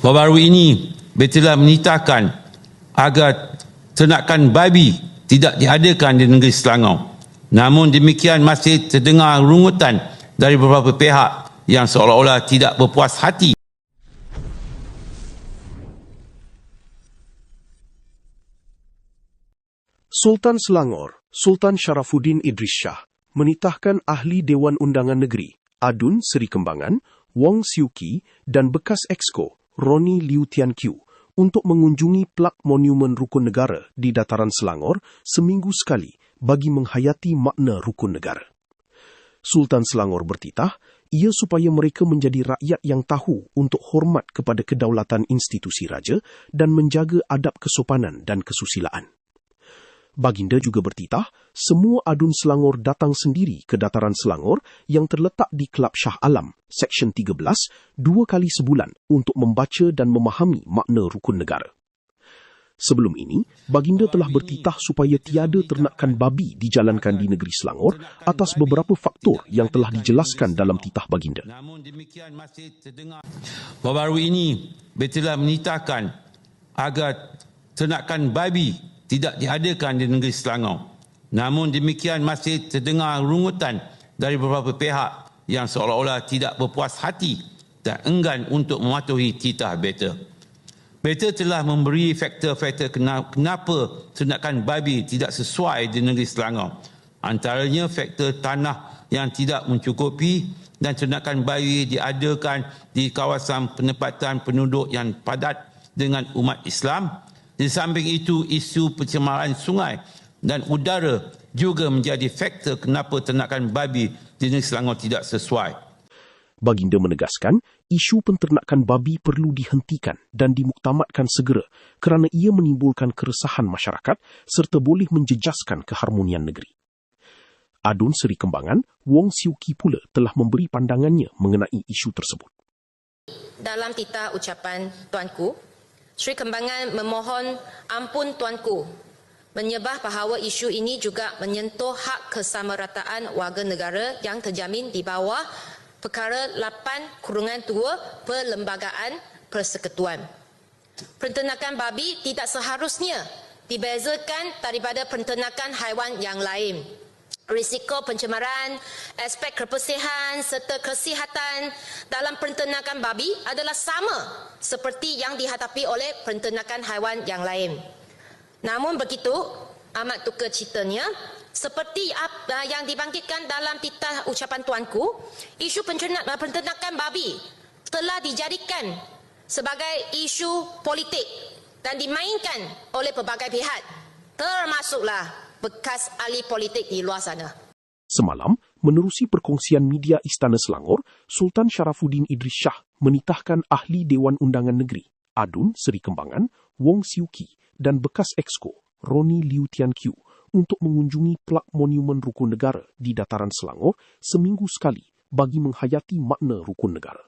Baru-baru ini, BT telah menitahkan agar ternakan babi tidak diadakan di negeri Selangor. Namun demikian masih terdengar rungutan dari beberapa pihak yang seolah-olah tidak berpuas hati. Sultan Selangor, Sultan Sharafuddin Idris Shah, menitahkan Ahli Dewan Undangan Negeri, Adun Seri Kembangan, Wong Siew Kee dan bekas Exco, Roni Liu Tian Kiu, untuk mengunjungi plak Monumen Rukun Negara di Dataran Selangor seminggu sekali bagi menghayati makna Rukun Negara. Sultan Selangor bertitah, ia supaya mereka menjadi rakyat yang tahu untuk hormat kepada kedaulatan institusi raja dan menjaga adab kesopanan dan kesusilaan. Baginda juga bertitah, semua adun Selangor datang sendiri ke Dataran Selangor yang terletak di Kelab Shah Alam, Seksyen 13, 2 kali sebulan untuk membaca dan memahami makna rukun negara. Sebelum ini, Baginda telah bertitah supaya tiada ternakan babi dijalankan di negeri Selangor atas beberapa faktor yang telah dijelaskan dalam titah Baginda. Baru-baru ini, BT telah menitahkan agar ternakan babi tidak diadakan di negeri Selangor. Namun demikian masih terdengar rungutan dari beberapa pihak yang seolah-olah tidak berpuas hati dan enggan untuk mematuhi titah BT. BT telah memberi faktor-faktor kenapa ternakan babi tidak sesuai di negeri Selangor. Antaranya faktor tanah yang tidak mencukupi dan ternakan babi diadakan di kawasan penempatan penduduk yang padat dengan umat Islam. Di samping itu, isu pencemaran sungai dan udara juga menjadi faktor kenapa ternakan babi di negeri Selangor tidak sesuai. Baginda menegaskan, isu penternakan babi perlu dihentikan dan dimuktamadkan segera kerana ia menimbulkan keresahan masyarakat serta boleh menjejaskan keharmonian negeri. Adun Seri Kembangan, Wong Siew Kee pula telah memberi pandangannya mengenai isu tersebut. Dalam titah ucapan Tuanku, Seri Kembangan memohon ampun Tuanku menyebah bahawa isu ini juga menyentuh hak kesamarataan warga negara yang terjamin di bawah Perkara 8/2 Perlembagaan Persekutuan. Penternakan babi tidak seharusnya dibezakan daripada penternakan haiwan yang lain. Risiko pencemaran, aspek kebersihan serta kesihatan dalam penternakan babi adalah sama seperti yang dihadapi oleh penternakan haiwan yang lain. Namun begitu, amat duka citanya, seperti yang dibangkitkan dalam titah ucapan Tuanku, isu penternakan babi telah dijadikan sebagai isu politik dan dimainkan oleh pelbagai pihak, termasuklah bekas ahli politik di luar sana. Semalam, menerusi perkongsian media Istana Selangor, Sultan Sharafuddin Idris Shah menitahkan Ahli Dewan Undangan Negeri, Adun Seri Kembangan, Wong Siew Kee dan bekas Exco, Roni Liu Tian Kiu, untuk mengunjungi plak Monumen Rukun Negara di Dataran Selangor seminggu sekali bagi menghayati makna rukun negara.